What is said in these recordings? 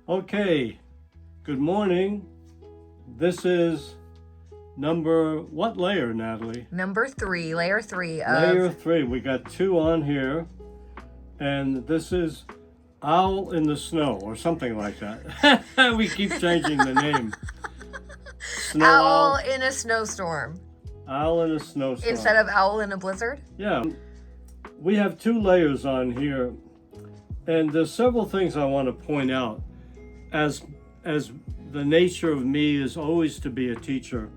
Okay, good morning. This is what layer, Natalie? Number 3, layer 3 of... Layer 3. We got 2 on here. And this is Owl in the Snow, or something like that. We keep changing the name. Owl in a snowstorm. Owl in a snowstorm. Instead of owl in a blizzard? Yeah. We have 2 layers on here. And there's several things I want to point out. As the nature of me is always to be a teacher.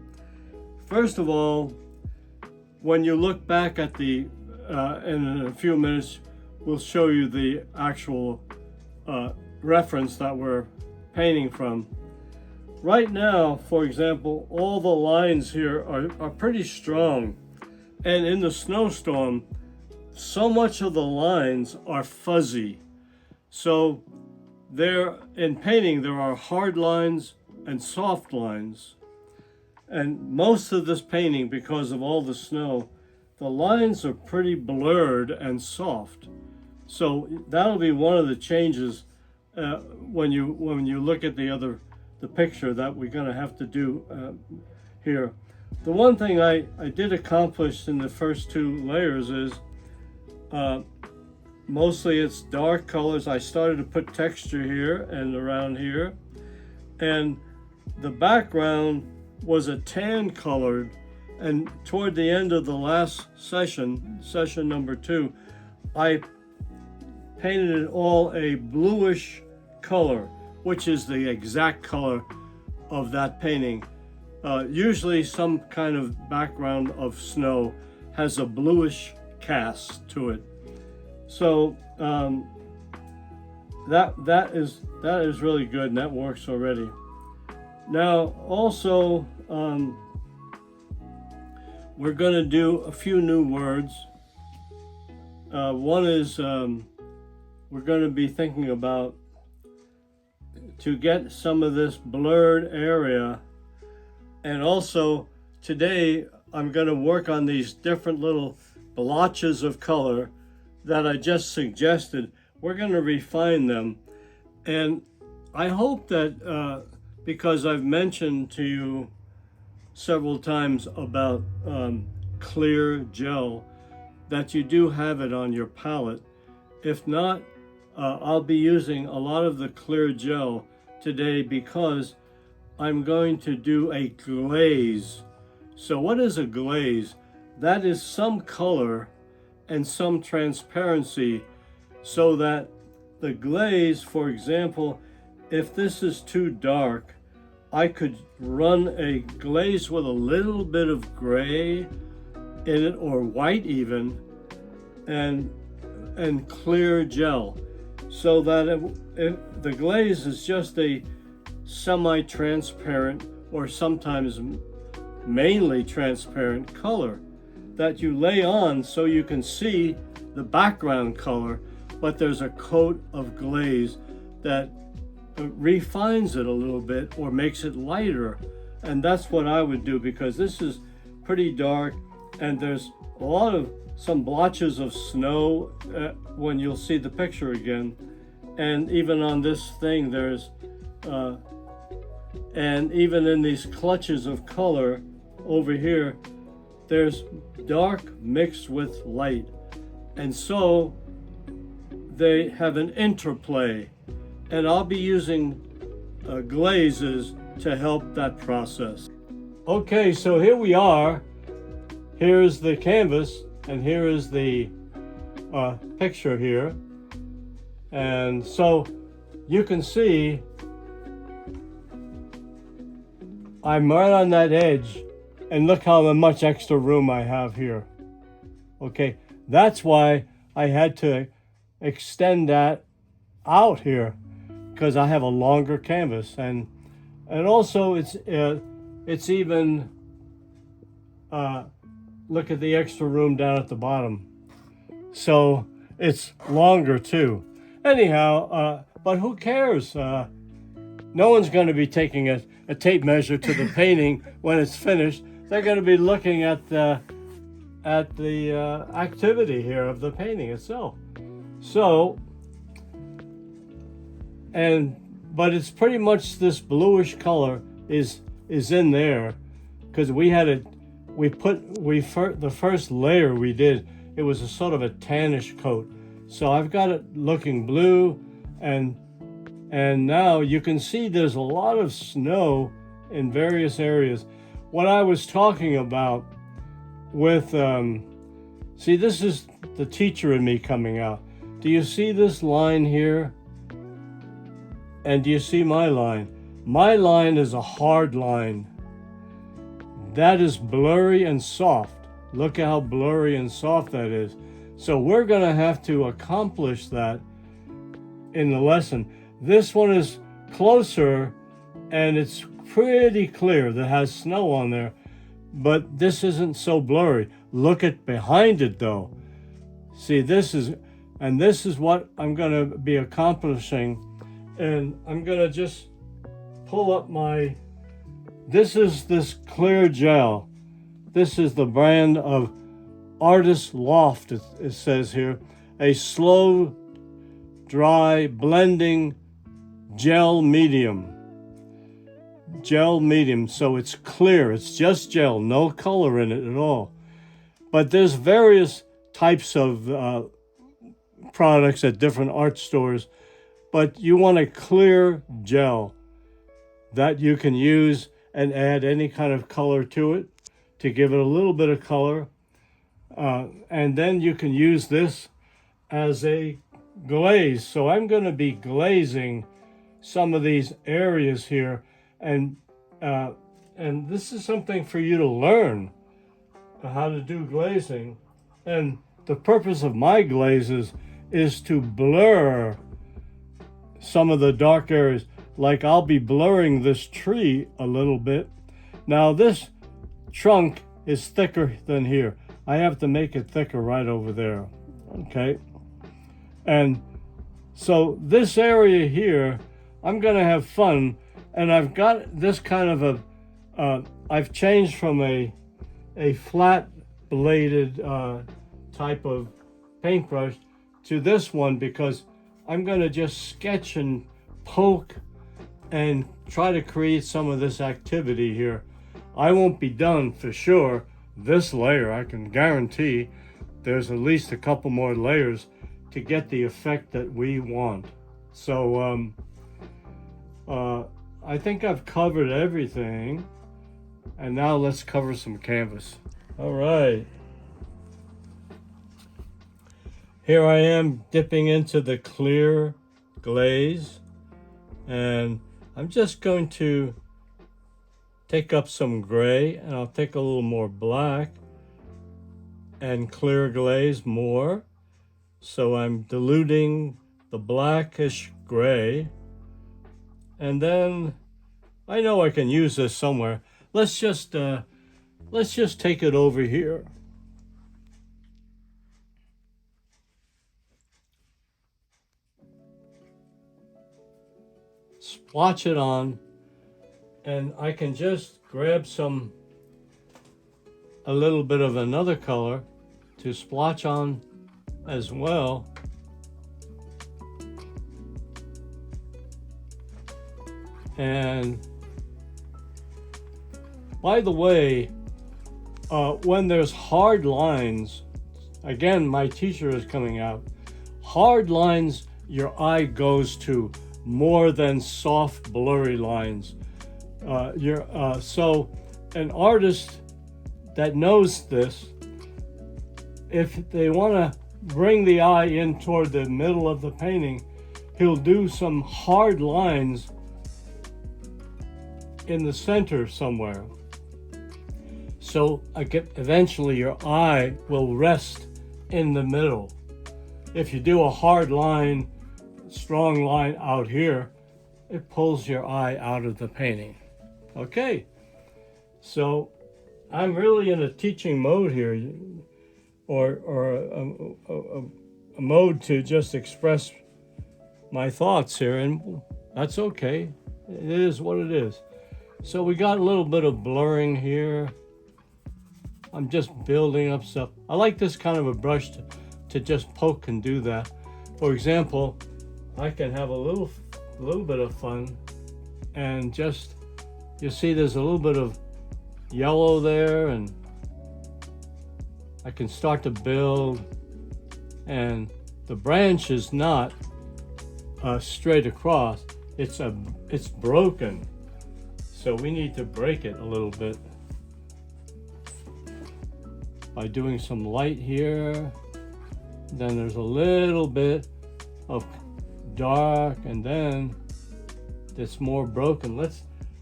First of all, when you look back at the, in a few minutes, we'll show you the actual reference that we're painting from. Right now, for example, all the lines here are pretty strong. And in the snowstorm, so much of the lines are fuzzy. So in painting, there are hard lines and soft lines. And most of this painting, because of all the snow, the lines are pretty blurred and soft. So that'll be one of the changes when you look at the picture that we're going to have to do here. The one thing I did accomplish in the first 2 layers is mostly it's dark colors. I started to put texture here and around here, and the background was a tan colored, and toward the end of the last session number 2, I painted it all a bluish color, which is the exact color of that painting. Usually some kind of background of snow has a bluish cast to it. So that is really good, and that works already. Now also we're going to do a few new words. One is we're going to be thinking about to get some of this blurred area, and also today I'm going to work on these different little blotches of color that I just suggested. We're going to refine them, and I hope that because I've mentioned to you several times about clear gel, that you do have it on your palette. If not, I'll be using a lot of the clear gel today because I'm going to do a glaze. So what is a glaze? That is some color and some transparency, so that the glaze, for example, if this is too dark, I could run a glaze with a little bit of gray in it, or white even, and clear gel, so that the glaze is just a semi-transparent or sometimes mainly transparent color that you lay on so you can see the background color, but there's a coat of glaze that refines it a little bit or makes it lighter. And that's what I would do, because this is pretty dark and there's some blotches of snow when you'll see the picture again. And even on this thing there's and even in these clutches of color over here, there's dark mixed with light, and so they have an interplay, and I'll be using glazes to help that process. Okay, so here we are. Here's the canvas, and here is the picture here, and so you can see I'm right on that edge, and look how much extra room I have here. Okay, that's why I had to extend that out here, because I have a longer canvas, and also it's even look at the extra room down at the bottom, so it's longer too. Anyhow, but who cares? No one's going to be taking a tape measure to the painting when it's finished. They're going to be looking at the activity here of the painting itself. So, and but it's pretty much this bluish color is in there, because the first layer we did, it was a sort of a tannish coat. So I've got it looking blue, and now you can see there's a lot of snow in various areas. What I was talking about with, see, this is the teacher in me coming out. Do you see this line here? And do you see my line? My line is a hard line. That is blurry and soft. Look at how blurry and soft that is. So we're going to have to accomplish that in the lesson. This one is closer and it's pretty clear that has snow on there, but this isn't so blurry. Look at behind it though. See, this is what I'm going to be accomplishing. And I'm going to just pull up this is this clear gel. This is the brand of Artist Loft, it says here. A slow, dry, blending gel medium. Gel medium, so it's clear. It's just gel, no color in it at all. But there's various types of products at different art stores. But you want a clear gel that you can use and add any kind of color to it to give it a little bit of color. And then you can use this as a glaze. So I'm going to be glazing some of these areas here. And this is something for you to learn how to do glazing. And the purpose of my glazes is to blur some of the dark areas. Like I'll be blurring this tree a little bit. Now this trunk is thicker than here. I have to make it thicker right over there. Okay. And so this area here, I'm going to have fun. And I've got this kind of I've changed from a flat bladed type of paintbrush to this one, because I'm going to just sketch and poke and try to create some of this activity here. I won't be done for sure. This layer, I can guarantee there's at least a couple more layers to get the effect that we want. So I think I've covered everything. And now let's cover some canvas. All right. Here I am dipping into the clear glaze, and I'm just going to take up some gray, and I'll take a little more black and clear glaze more. So I'm diluting the blackish gray, and then I know I can use this somewhere. Let's just take it over here. Splotch it on, and I can just grab a little bit of another color to splotch on as well. And by the way, when there's hard lines, again, my teacher is coming out, hard lines your eye goes to more than soft, blurry lines. So an artist that knows this, if they want to bring the eye in toward the middle of the painting, he'll do some hard lines in the center somewhere. So eventually your eye will rest in the middle. If you do a hard line, strong line out here, it pulls your eye out of the painting. Okay, so I'm really in a teaching mode here, or a mode to just express my thoughts here, and that's okay. It is what it is. So we got a little bit of blurring here. I'm just building up stuff. I like this kind of a brush to just poke and do that. For example, I can have a little a little bit of fun, and just, you see there's a little bit of yellow there, and I can start to build, and the branch is not straight across, it's broken, so we need to break it a little bit by doing some light here. Then there's a little bit of dark, and then it's more broken.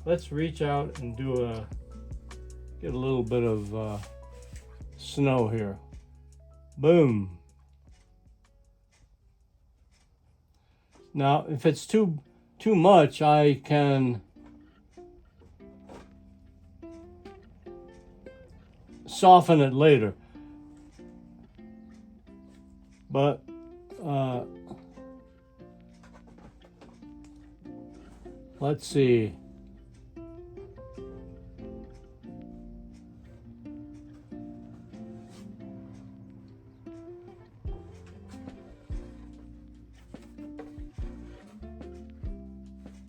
Let's reach out and get a little bit of snow here. Boom. Now, if it's too much, I can soften it later. But let's see.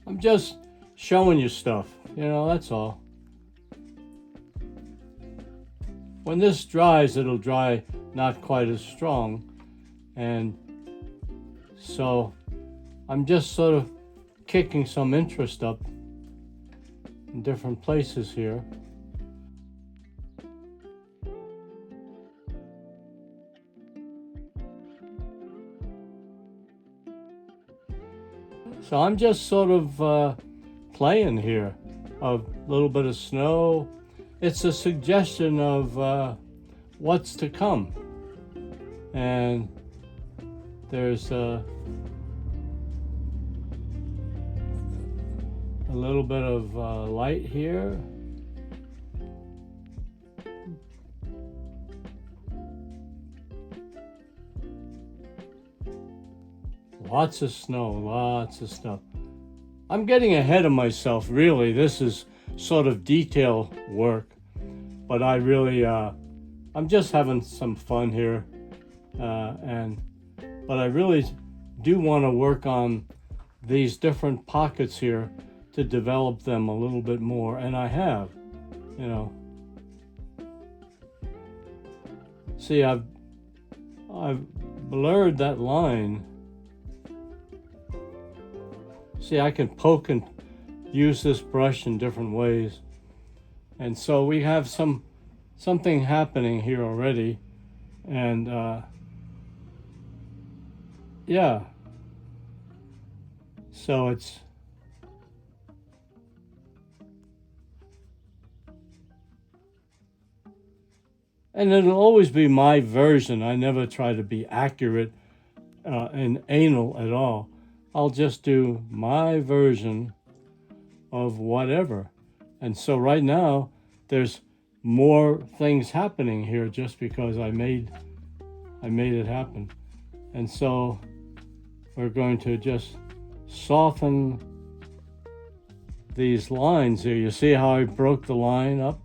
I'm just showing you stuff, you know, that's all. When this dries, it'll dry not quite as strong. And so I'm just sort of kicking some interest up in different places here. So I'm just sort of playing here, a little bit of snow. It's a suggestion of what's to come. And there's a little bit of light here. Lots of snow, lots of stuff. I'm getting ahead of myself, really. This is sort of detail work, but I really, I'm just having some fun here. But I really do want to work on these different pockets here to develop them a little bit more, and I have, you know. See, I've blurred that line. See, I can poke and use this brush in different ways. And so we have something happening here already. And yeah. So it's and it'll always be my version. I never try to be accurate and anal at all. I'll just do my version of whatever. And so right now, there's more things happening here just because I made it happen. And so we're going to just soften these lines here. You see how I broke the line up?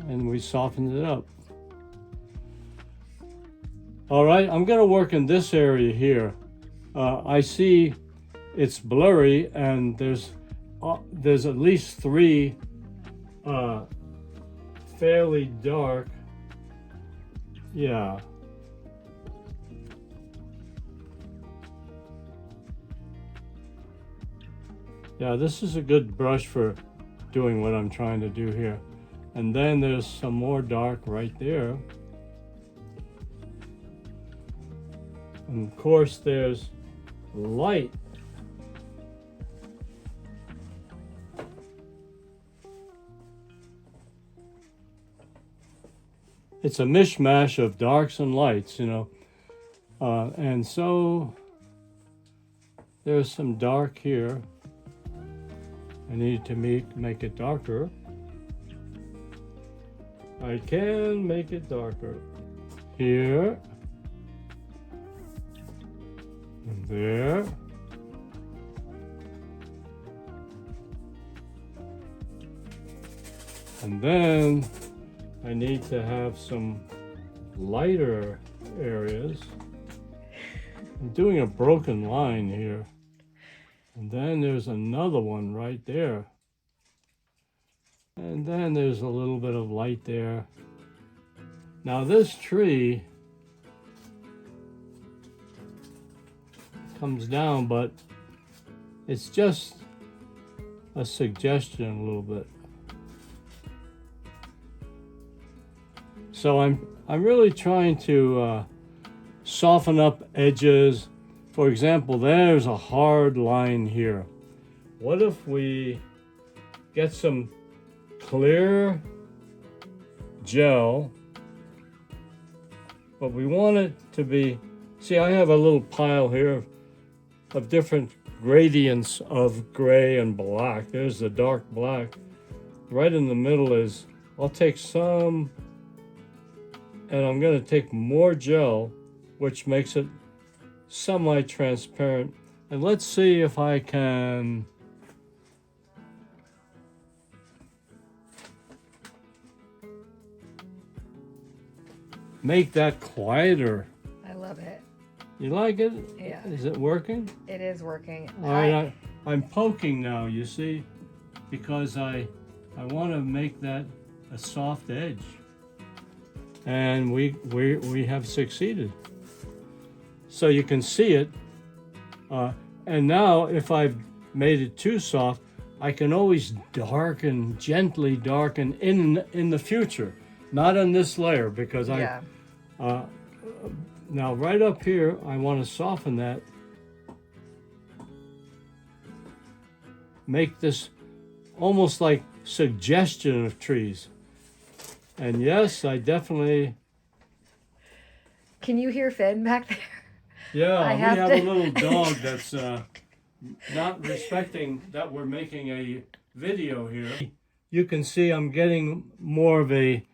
And we softened it up. All right, I'm gonna work in this area here. I see it's blurry, and there's at least 3 fairly dark. Yeah. Yeah, this is a good brush for doing what I'm trying to do here. And then there's some more dark right there. And of course there's light. It's a mishmash of darks and lights, you know. And so there's some dark here. I need to make it darker. I can make it darker. Here. And there. And then I need to have some lighter areas. I'm doing a broken line here. And then there's another one right there. And then there's a little bit of light there. Now this tree comes down, but it's just a suggestion a little bit. So I'm really trying to soften up edges. For example, there's a hard line here. What if we get some clear gel, but we want it to be, see, I have a little pile here of different gradients of gray and black. There's the dark black. Right in the middle is, I'll take some, and I'm going to take more gel, which makes it semi-transparent. And let's see if I can make that quieter. I love it. You like it? Yeah. Is it working? It is working. All right, I'm poking now, you see, because I want to make that a soft edge. And we have succeeded. So you can see it. And now if I've made it too soft, I can always darken, gently darken in the future. Not on this layer, because now right up here, I want to soften that. Make this almost like suggestion of trees. And yes, I definitely... Can you hear Finn back there? Yeah, we have a little dog that's not respecting that we're making a video here. You can see I'm getting more of a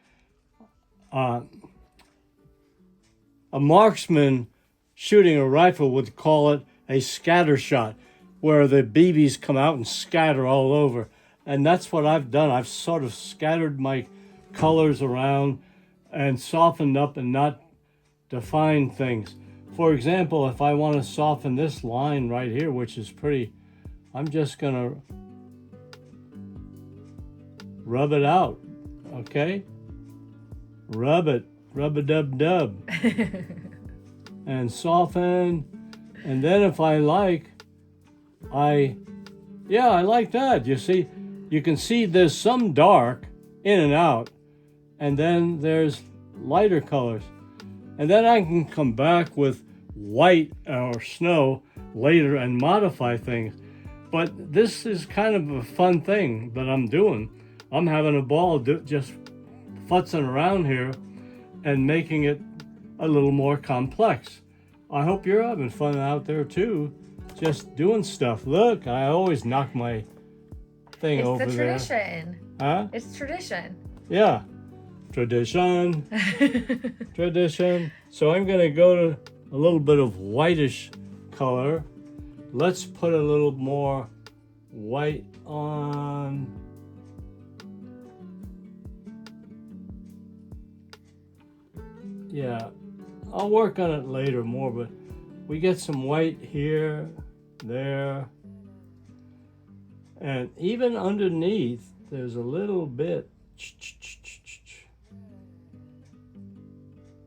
marksman shooting a rifle would call it a scatter shot, where the BBs come out and scatter all over. And that's what I've done. I've sort of scattered my colors around and softened up and not defined things. For example, if I want to soften this line right here, which is pretty, I'm just gonna rub it out, okay? Rub it, rub-a-dub-dub. And soften. And then if I like, I like that. You see, you can see there's some dark in and out, and then there's lighter colors. And then I can come back with white or snow later and modify things. But this is kind of a fun thing that I'm doing. I'm having a ball just futzing around here and making it a little more complex. I hope you're having fun out there too, just doing stuff. Look, I always knock my thing over there. It's the tradition. Huh? It's tradition. Yeah. Tradition. Tradition. So I'm going to go to a little bit of whitish color. Let's put a little more white on. Yeah, I'll work on it later more, but we get some white here, there, and even underneath there's a little bit.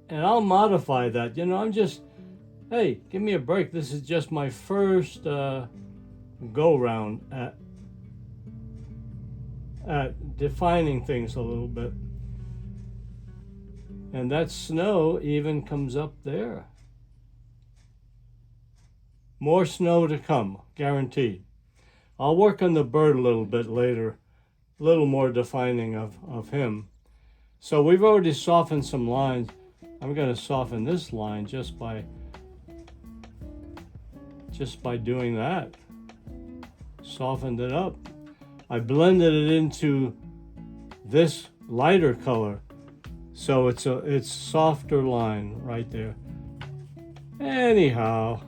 And I'll modify that. You know, I'm just, hey, give me a break. This is just my first go-round at defining things a little bit. And that snow even comes up there. More snow to come, guaranteed. I'll work on the bird a little bit later, a little more defining of him. So we've already softened some lines. I'm going to soften this line just by doing that. Softened it up. I blended it into this lighter color, so it's softer line right there. Anyhow,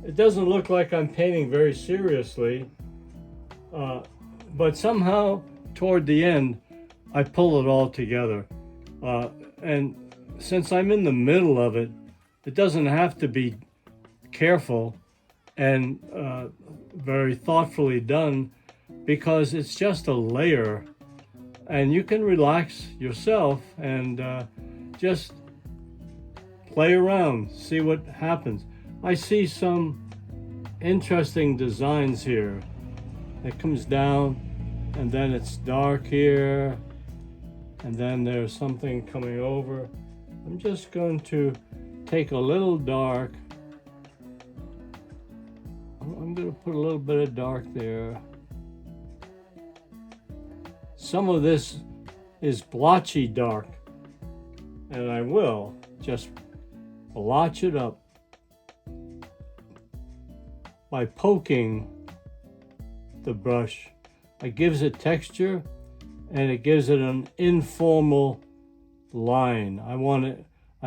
it doesn't look like I'm painting very seriously, but somehow toward the end I pull it all together, and since I'm in the middle of it, it doesn't have to be careful and very thoughtfully done, because it's just a layer, and you can relax yourself and just play around, see what happens. I see some interesting designs here. It comes down and then it's dark here, and then there's something coming over. I'm just going to take a little dark. I'm going to put a little bit of dark there. Some of this is blotchy dark, and I will just blotch it up by poking the brush. It gives it texture and it gives it an informal line. I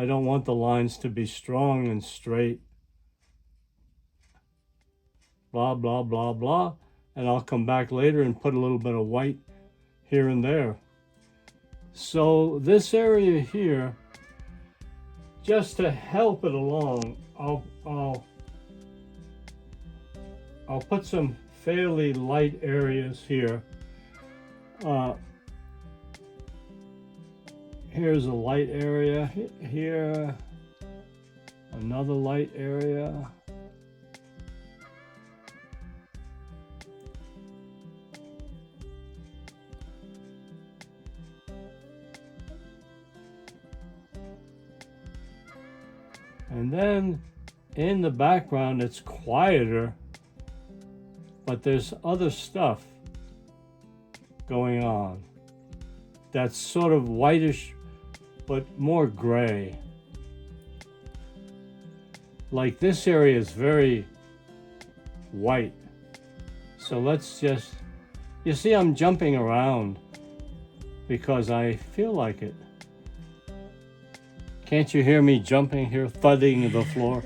don't want the lines to be strong and straight. Blah, blah, blah, blah. And I'll come back later and put a little bit of white here and there. So this area here, just to help it along, I'll put some fairly light areas here. Here's a light area here, another light area. And then in the background, it's quieter, but there's other stuff going on that's sort of whitish, but more gray. Like this area is very white. So let's just, you see I'm jumping around because I feel like it. Can't you hear me jumping here, thudding the floor?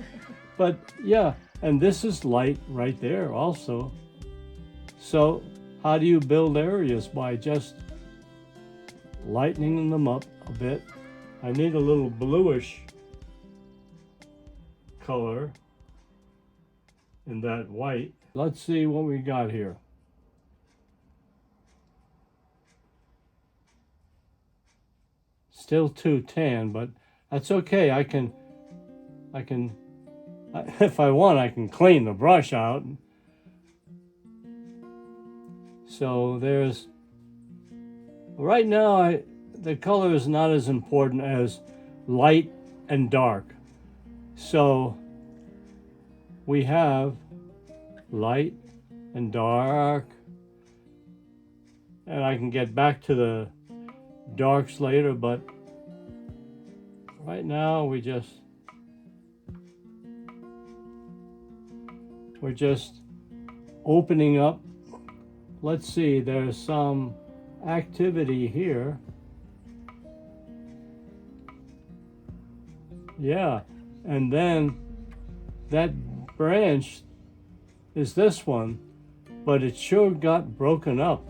But yeah, and this is light right there also. So how do you build areas? By just lightening them up a bit. I need a little bluish color in that white. Let's see what we got here. Still too tan, but that's okay. I can, if I want, I can clean the brush out. So there's, right now, the color is not as important as light and dark. So we have light and dark, and I can get back to the darks later, but right now we're just opening up. Let's see, there's some activity here. Yeah, and then that branch is this one, but it sure got broken up.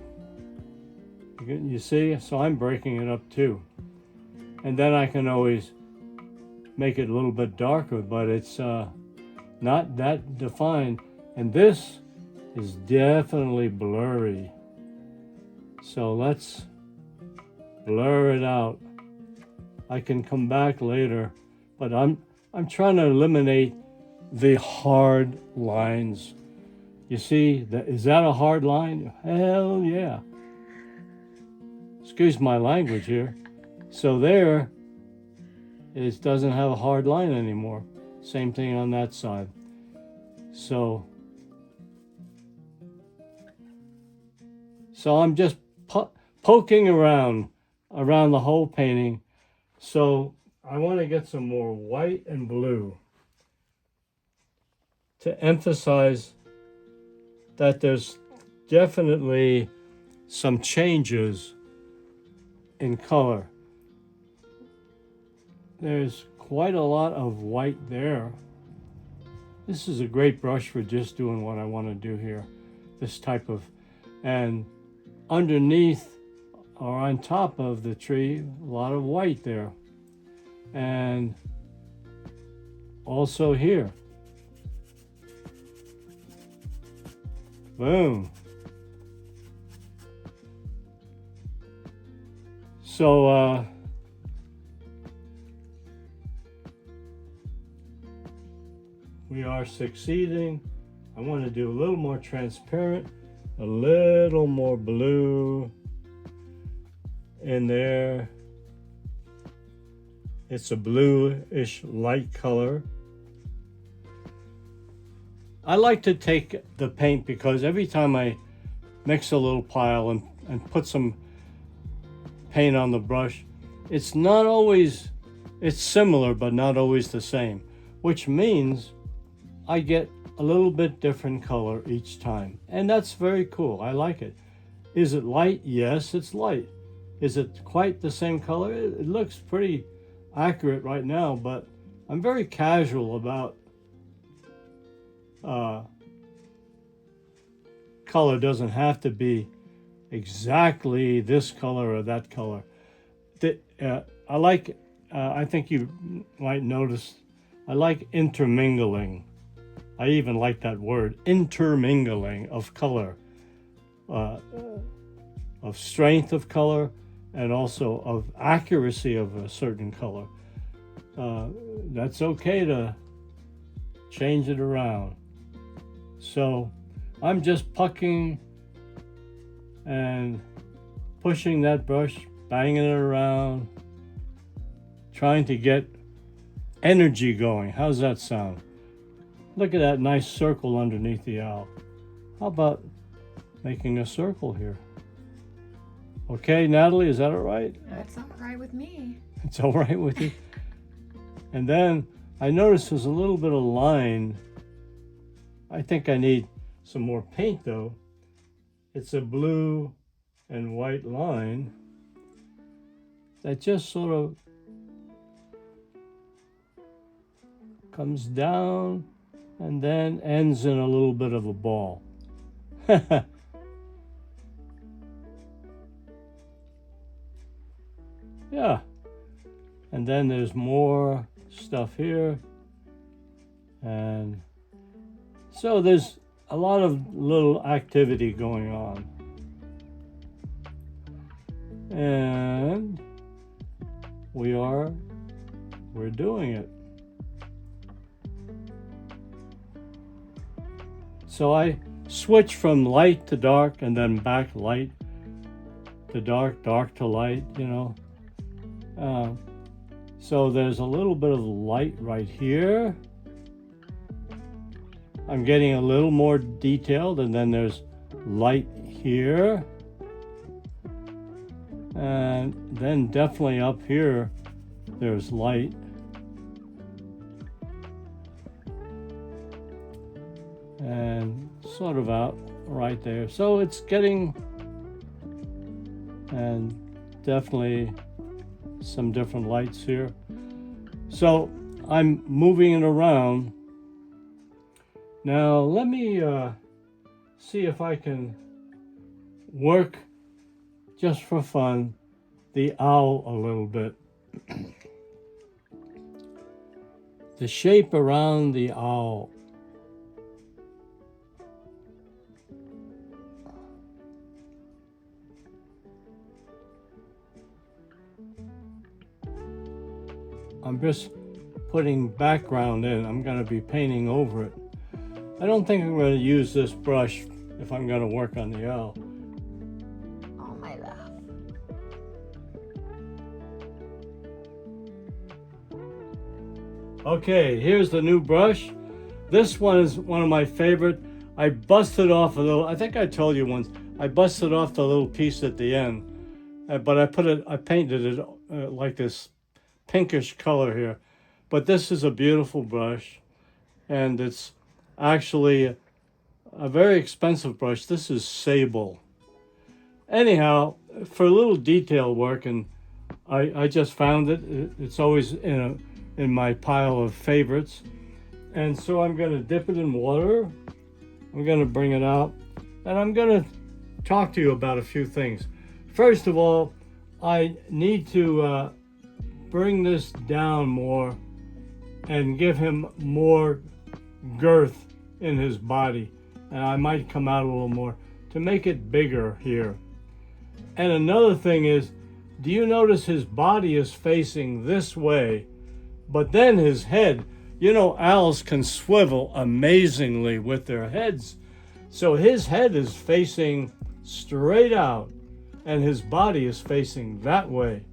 You see, so I'm breaking it up too. And then I can always make it a little bit darker, but it's not that defined. And this is definitely blurry. So let's blur it out. I can come back later, but I'm trying to eliminate the hard lines. You see, is that a hard line? Hell yeah. Excuse my language here. So there, it doesn't have a hard line anymore. Same thing on that side. So I'm just poking around the whole painting. So I want to get some more white and blue to emphasize that there's definitely some changes in color. There's quite a lot of white there. This is a great brush for just doing what I want to do here. This type of, and underneath or on top of the tree, a lot of white there. And also here. Boom. So, we are succeeding. I want to do a little more transparent, a little more blue in there. It's a bluish light color. I like to take the paint because every time I mix a little pile and put some paint on the brush, it's not always, it's similar but not always the same, which means I get a little bit different color each time. And that's very cool. I like it. Is it light? Yes, it's light. Is it quite the same color? It looks pretty accurate right now, but I'm very casual about color. Doesn't have to be exactly this color or that color. I like, I think you might notice, I like intermingling. I even like that word, intermingling of color, of strength of color, and also of accuracy of a certain color. That's okay to change it around. So I'm just pucking and pushing that brush, banging it around, trying to get energy going. How's that sound? Look at that nice circle underneath the owl. How about making a circle here? Okay, Natalie, is that all right? That's all right with me. It's all right with you? And then I noticed there's a little bit of line. I think I need some more paint though. It's a blue and white line that just sort of comes down and then ends in a little bit of a ball. Yeah. And then there's more stuff here. And so there's a lot of little activity going on. And we're doing it. So I switch from light to dark and then back light to dark, dark to light, you know. So there's a little bit of light right here. I'm getting a little more detailed, and then there's light here. And then definitely up here, there's light. And sort of out right there. So it's getting, and definitely some different lights here. So I'm moving it around. Now let me see if I can work, just for fun, the owl a little bit. The shape around the owl. I'm just putting background in. I'm going to be painting over it. I don't think I'm going to use this brush if I'm going to work on the owl. Oh, my love. Okay, here's the new brush. This one is one of my favorite. I busted off a little, I think I told you once, I busted off the little piece at the end, but I painted it like this pinkish color here. But this is a beautiful brush, and it's actually a very expensive brush. This is sable. Anyhow, for a little detail work, and I just found it. It's always in my pile of favorites. And so I'm going to dip it in water. I'm going to bring it out, and I'm going to talk to you about a few things. First of all, I need to bring this down more and give him more girth in his body. and I might come out a little more to make it bigger here. And another thing is, do you notice his body is facing this way, but then his head, you know, owls can swivel amazingly with their heads. So his head is facing straight out and his body is facing that way.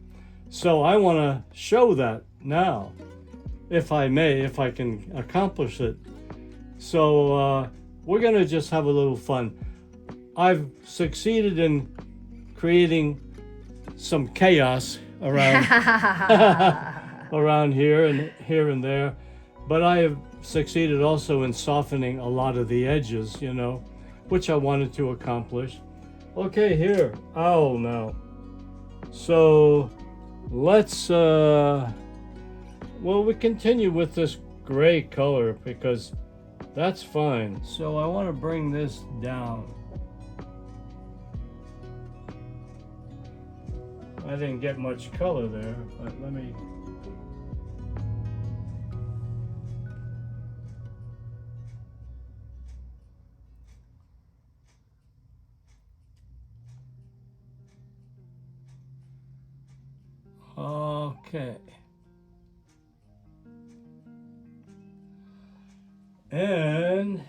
So I want to show that now, if I may, if I can accomplish it. So we're going to just have a little fun. I've succeeded in creating some chaos around around here and there, but I have succeeded also in softening a lot of the edges, you know, which I wanted to accomplish. Okay, here, owl now. So let's well, we continue with this gray color because that's fine. So I want to bring this down. I didn't get much color there, but let me. Okay. And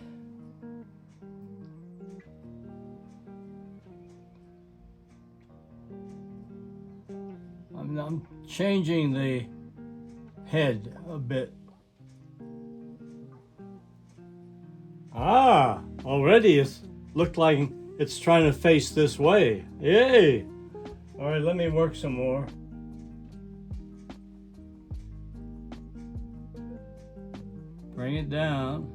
I'm changing the head a bit. Ah, already it's looked like it's trying to face this way. Yay! All right, let me work some more. Bring it down.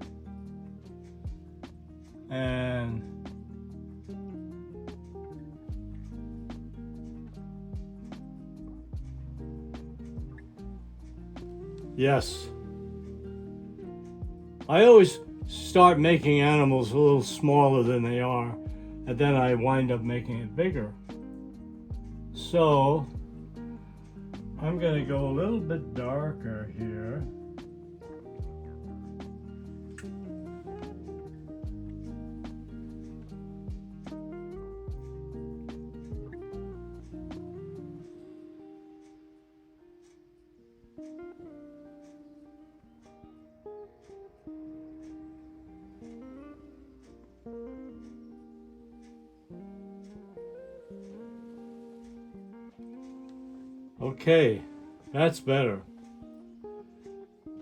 And yes. I always start making animals a little smaller than they are, and then I wind up making it bigger. So I'm going to go a little bit darker here. Okay, that's better.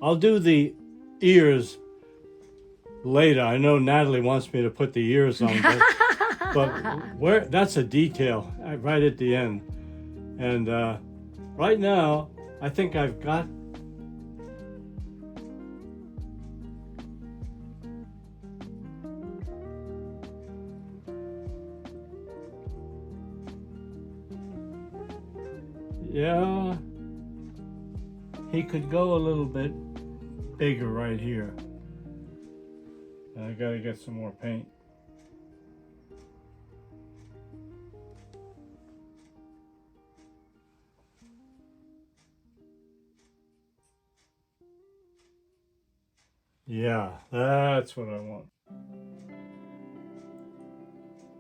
I'll do the ears later. I know Natalie wants me to put the ears on, but where that's a detail right at the end. And right now, I think I've got yeah, he could go a little bit bigger right here. I gotta get some more paint. Yeah, that's what I want.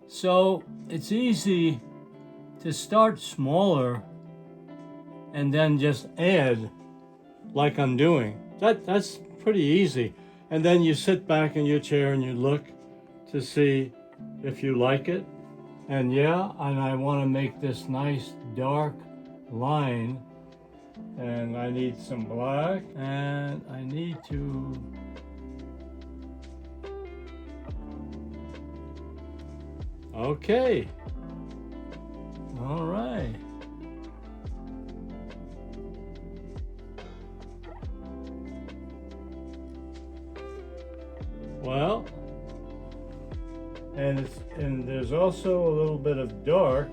So it's easy to start smaller and then just add like I'm doing. That's pretty easy. And then you sit back in your chair and you look to see if you like it. And yeah, and I want to make this nice dark line. And I need some black, and I need to okay. All right. Well, and there's also a little bit of dark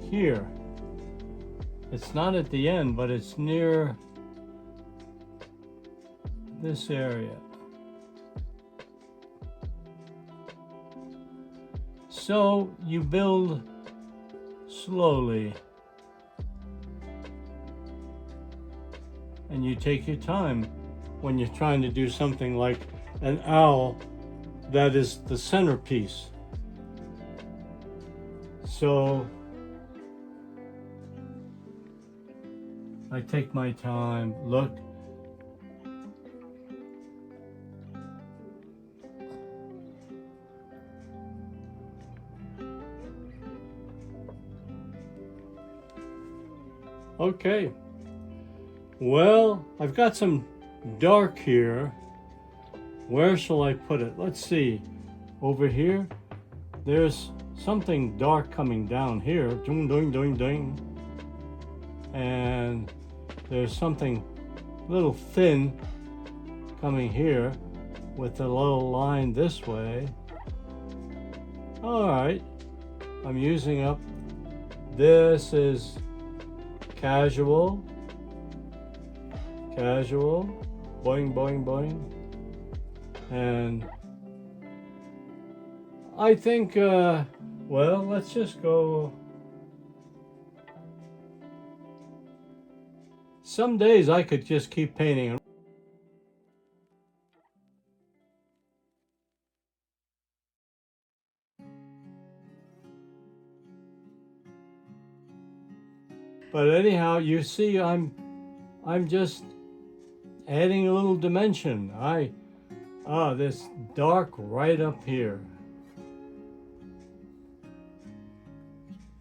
here. It's not at the end, but it's near this area. So you build slowly and you take your time when you're trying to do something like an owl that is the centerpiece. So I take my time, look. Okay, well, I've got some dark here. Where shall I put it? Let's see. Over here, there's something dark coming down here. Ding, ding, ding, ding. And there's something a little thin coming here with a little line this way. All right, I'm using up. This is casual, boing, boing, boing. And I think, well, let's just go. Some days I could just keep painting. But anyhow, you see, I'm just adding a little dimension. This dark right up here.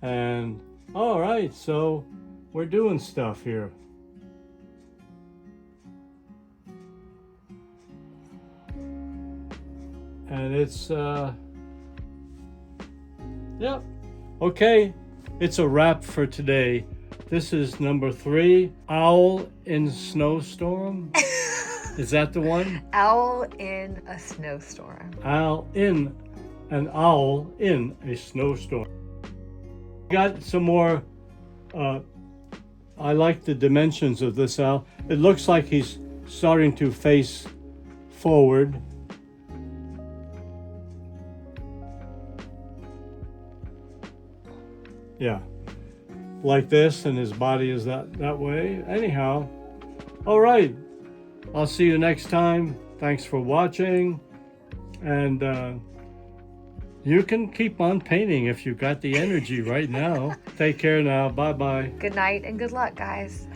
And all right, so we're doing stuff here. And it's yep. Okay, it's a wrap for today. This is number 3, Owl in Snowstorm. Is that the one? Owl in a snowstorm. An owl in a snowstorm. Got some more. I like the dimensions of this owl. It looks like he's starting to face forward. Yeah, like this, and his body is that way. Anyhow, all right. I'll see you next time. Thanks for watching, and you can keep on painting if you've got the energy right now. Take care now. Bye-bye. Good night and good luck, guys.